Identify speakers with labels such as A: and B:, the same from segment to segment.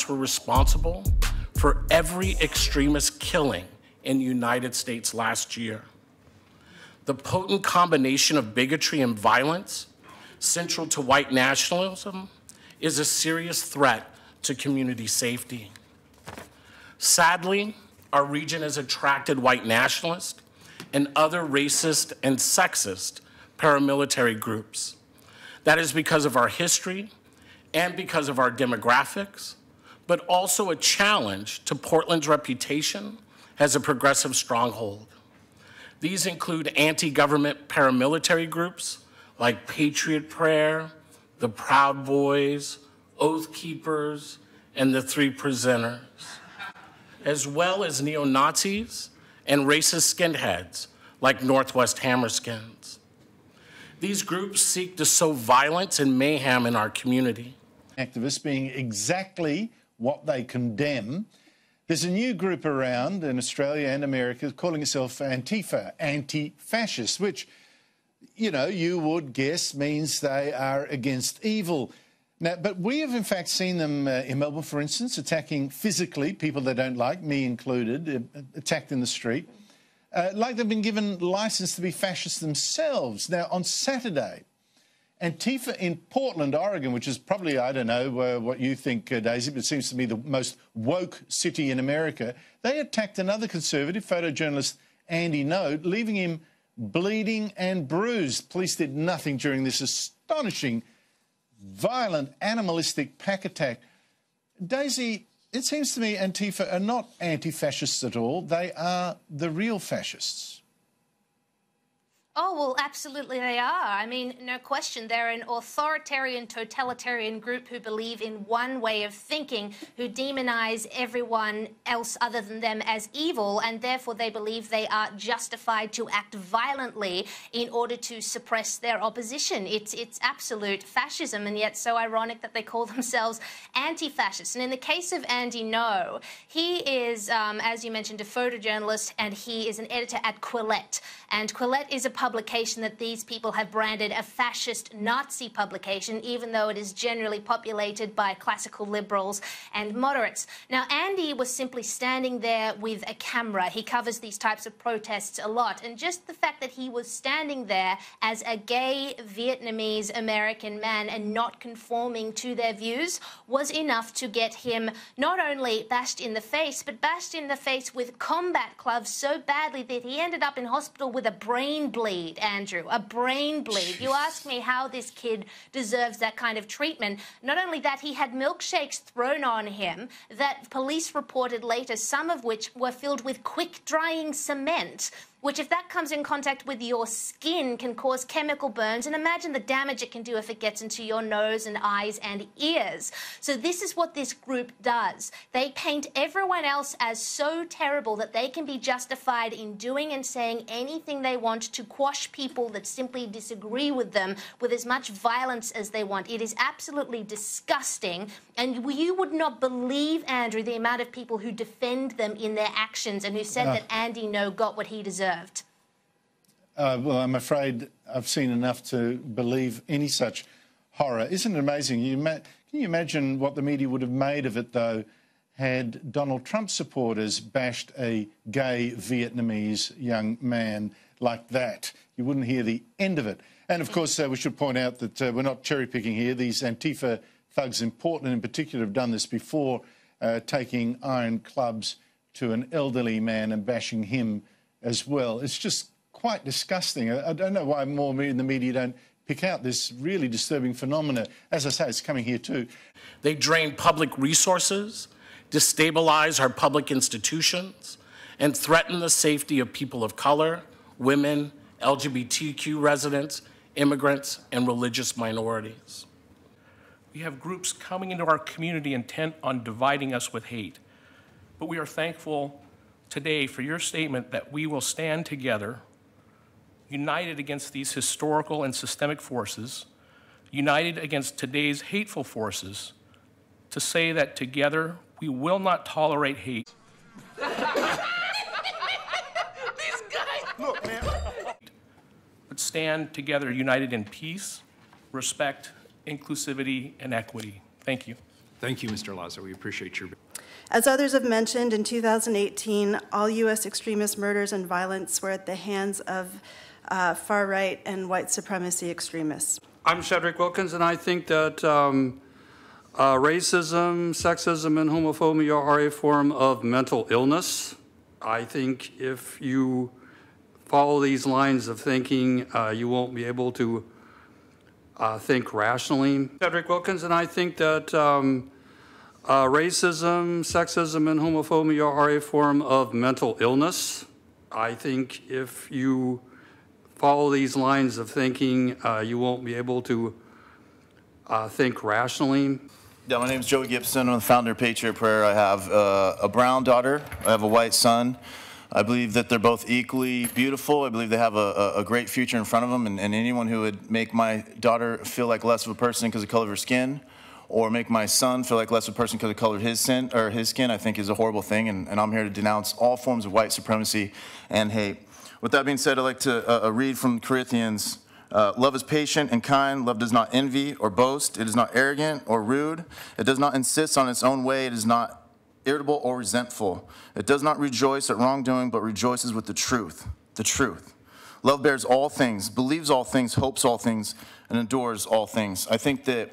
A: class were responsible for every extremist killing in the United States last year. The potent combination of bigotry and violence central to white nationalism is a serious threat to community safety. Sadly, our region has attracted white nationalists and other racist and sexist paramilitary groups. That is because of our history and because of our demographics, but also a challenge to Portland's reputation as a progressive stronghold. These include anti-government paramilitary groups like Patriot Prayer, the Proud Boys, Oath Keepers, and the Three Presenters, as well as neo-Nazis and racist skinheads like Northwest Hammerskins. These groups seek to sow violence and mayhem in our community.
B: Activists being exactly what they condemn. There's a new group around in Australia and America calling itself Antifa, anti-fascist, which, you know, you would guess means they are against evil. Now, but we have in fact seen them in Melbourne, for instance, attacking physically people they don't like, me included, attacked in the street, like they've been given licence to be fascists themselves. Now, on Saturday, Antifa in Portland, Oregon, which is probably, I don't know what you think, Daisy, but it seems to me the most woke city in America, they attacked another conservative photojournalist, Andy Ngo, leaving him bleeding and bruised. Police did nothing during this astonishing, violent, animalistic pack attack. Daisy, it seems to me Antifa are not anti-fascists at all. They are the real fascists.
C: Oh, well, absolutely they are. I mean, no question. They're an authoritarian, totalitarian group who believe in one way of thinking, who demonize everyone else other than them as evil, and therefore they believe they are justified to act violently in order to suppress their opposition. It's absolute fascism, and yet so ironic that they call themselves anti-fascists. And in the case of Andy Ngo, he is, as you mentioned, a photojournalist, and he is an editor at Quillette. And Quillette is a publication that these people have branded a fascist Nazi publication, even though it is generally populated by classical liberals and moderates. Now, Andy was simply standing there with a camera. He covers these types of protests a lot. And just the fact that he was standing there as a gay Vietnamese American man and not conforming to their views was enough to get him not only bashed in the face, but bashed in the face with combat gloves so badly that he ended up in hospital with a brain bleed, Andrew, a brain bleed. You ask me how this kid deserves that kind of treatment. Not only that, he had milkshakes thrown on him that police reported later, some of which were filled with quick-drying cement, which, if that comes in contact with your skin, can cause chemical burns. And imagine the damage it can do if it gets into your nose and eyes and ears. So this is what this group does. They paint everyone else as so terrible that they can be justified in doing and saying anything they want to quash people that simply disagree with them with as much violence as they want. It is absolutely disgusting. And you would not believe, Andrew, the amount of people who defend them in their actions and who said that Andy Ngo got what he deserved.
B: Well, I'm afraid I've seen enough to believe any such horror. Isn't it amazing? Can you imagine what the media would have made of it, though, had Donald Trump supporters bashed a gay Vietnamese young man like that? You wouldn't hear the end of it. And, of course, we should point out that we're not cherry-picking here. These Antifa thugs in Portland, in particular, have done this before, taking iron clubs to an elderly man and bashing him as well. It's just quite disgusting. I don't know why more in the media don't pick out this really disturbing phenomena. As I say, it's coming here too.
A: They drain public resources, destabilize our public institutions, and threaten the safety of people of color, women, LGBTQ residents, immigrants, and religious minorities.
D: We have groups coming into our community intent on dividing us with hate. But we are thankful today for your statement that we will stand together, united against these historical and systemic forces, united against today's hateful forces, to say that together we will not tolerate hate. These guys! Look, man. But stand together united in peace, respect, inclusivity, and equity. Thank you.
E: Thank you, Mr. Lazo. We appreciate your...
F: As others have mentioned, in 2018, all U.S. extremist murders and violence were at the hands of far-right and white supremacy extremists.
G: I'm Shedrick Wilkins, and I think that racism, sexism, and homophobia are a form of mental illness. I think if you follow these lines of thinking, you won't be able to think rationally. Shedrick Wilkins, and I think that racism, sexism, and homophobia are a form of mental illness. I think if you follow these lines of thinking, you won't be able to think rationally.
H: Yeah, my name is Joey Gibson. I'm the founder of Patriot Prayer. I have a brown daughter. I have a white son. I believe that they're both equally beautiful. I believe they have a great future in front of them, and anyone who would make my daughter feel like less of a person because of the color of her skin, or make my son feel like less of a person because of the color of his skin, I think is a horrible thing, and I'm here to denounce all forms of white supremacy and hate. With that being said, I'd like to read from Corinthians. Love is patient and kind. Love does not envy or boast. It is not arrogant or rude. It does not insist on its own way. It is not irritable or resentful. It does not rejoice at wrongdoing, but rejoices with the truth. The truth. Love bears all things, believes all things, hopes all things, and endures all things. I think that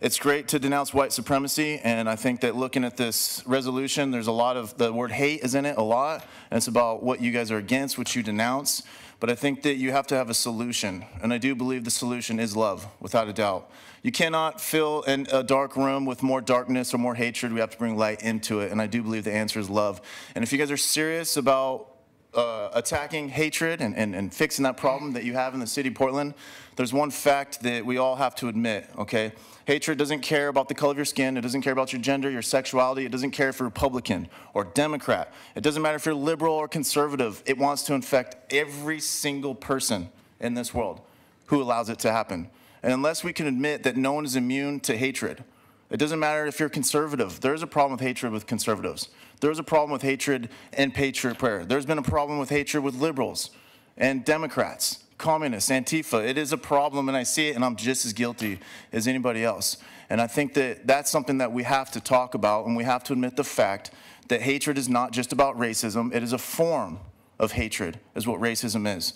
H: it's great to denounce white supremacy, and I think that looking at this resolution, there's a lot of, the word hate is in it a lot, and it's about what you guys are against, what you denounce, but I think that you have to have a solution, and I do believe the solution is love, without a doubt. You cannot fill in a dark room with more darkness or more hatred. We have to bring light into it, and I do believe the answer is love. And if you guys are serious about attacking hatred and fixing that problem that you have in the city of Portland, there's one fact that we all have to admit, okay? Hatred doesn't care about the color of your skin. It doesn't care about your gender, your sexuality. It doesn't care if you're Republican or Democrat. It doesn't matter if you're liberal or conservative. It wants to infect every single person in this world who allows it to happen. And unless we can admit that no one is immune to hatred, it doesn't matter if you're conservative. There's a problem with hatred with conservatives. There's a problem with hatred and Patriot Prayer. There's been a problem with hatred with liberals and Democrats, communists, Antifa. It is a problem, and I see it, and I'm just as guilty as anybody else. And I think that that's something that we have to talk about, and we have to admit the fact that hatred is not just about racism. It is a form of hatred, is what racism is.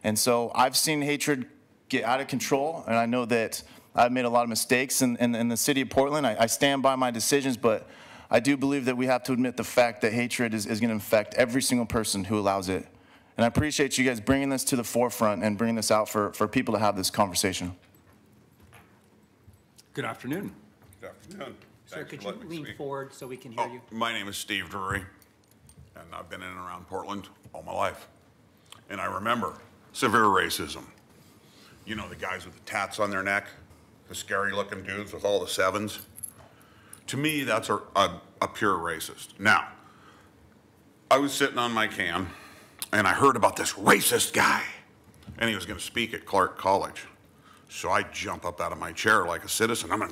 H: And so I've seen hatred get out of control, and I know that I've made a lot of mistakes in the city of Portland. I stand by my decisions, but I do believe that we have to admit the fact that hatred is going to infect every single person who allows it. And I appreciate you guys bringing this to the forefront and bringing this out for people to have this conversation.
E: Good afternoon.
I: Good afternoon.
J: Sir, could you lean forward so we can hear you?
I: My name is Steve Drury, and I've been in and around Portland all my life. And I remember severe racism. You know, the guys with the tats on their neck, the scary-looking dudes with all the sevens. To me, that's a pure racist. Now, I was sitting on my can, and I heard about this racist guy, and he was going to speak at Clark College. So I jump up out of my chair like a citizen. I'm going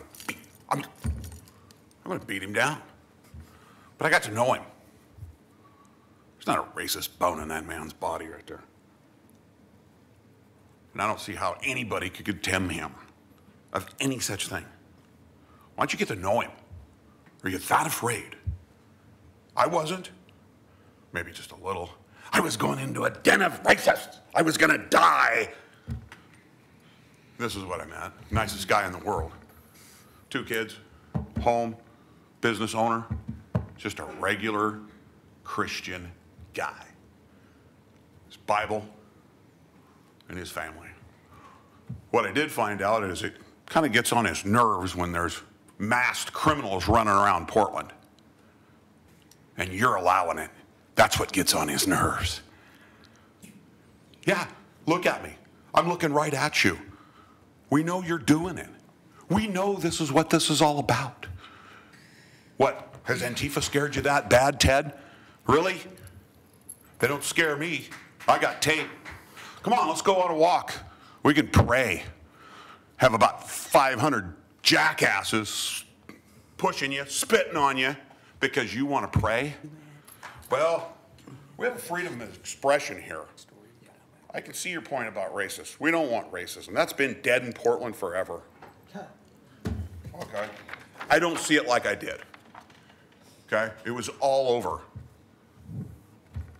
I: to beat him down. But I got to know him. There's not a racist bone in that man's body right there. And I don't see how anybody could condemn him of any such thing. Why don't you get to know him? Are you that afraid? I wasn't. Maybe just a little. I was going into a den of racists. I was going to die. This is what I'm at. Nicest guy in the world. 2 kids, home, business owner, just a regular Christian guy. His Bible and his family. What I did find out is it kind of gets on his nerves when there's masked criminals running around Portland. And you're allowing it. That's what gets on his nerves. Yeah, look at me. I'm looking right at you. We know you're doing it. We know this is what this is all about. What, has Antifa scared you that bad, Ted? Really? They don't scare me. I got tape. Come on, let's go on a walk. We can pray. Have about 500 jackasses pushing you, spitting on you because you want to pray. Well, we have a freedom of expression here. I can see your point about racists. We don't want racism. That's been dead in Portland forever. Okay. I don't see it like I did. Okay? It was all over.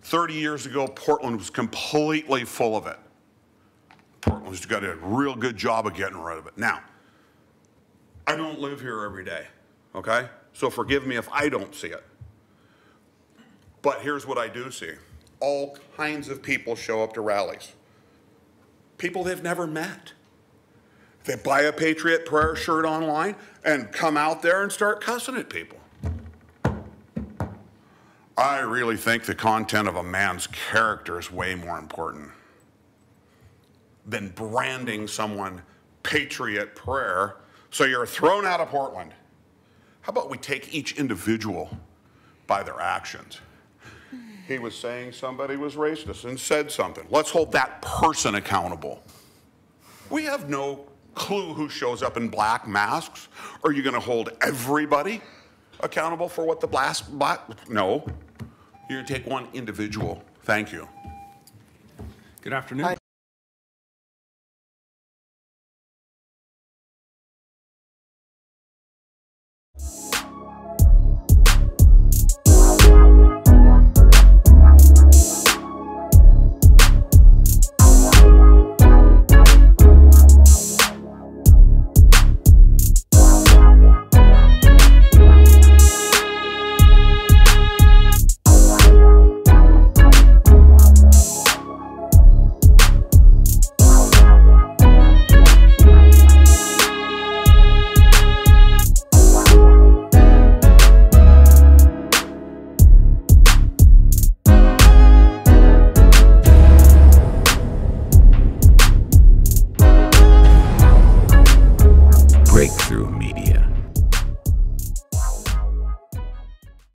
I: 30 years ago, Portland was completely full of it. Portland's got a real good job of getting rid of it. Now, I don't live here every day, okay? So forgive me if I don't see it. But here's what I do see. All kinds of people show up to rallies. People they've never met. They buy a Patriot Prayer shirt online and come out there and start cussing at people. I really think the content of a man's character is way more important than branding someone Patriot Prayer so you're thrown out of Portland. How about we take each individual by their actions? He was saying somebody was racist and said something. Let's hold that person accountable. We have no clue who shows up in black masks. Are you going to hold everybody accountable for what the black? No. You're going to take one individual. Thank you.
E: Good afternoon.
K: Breakthrough Media.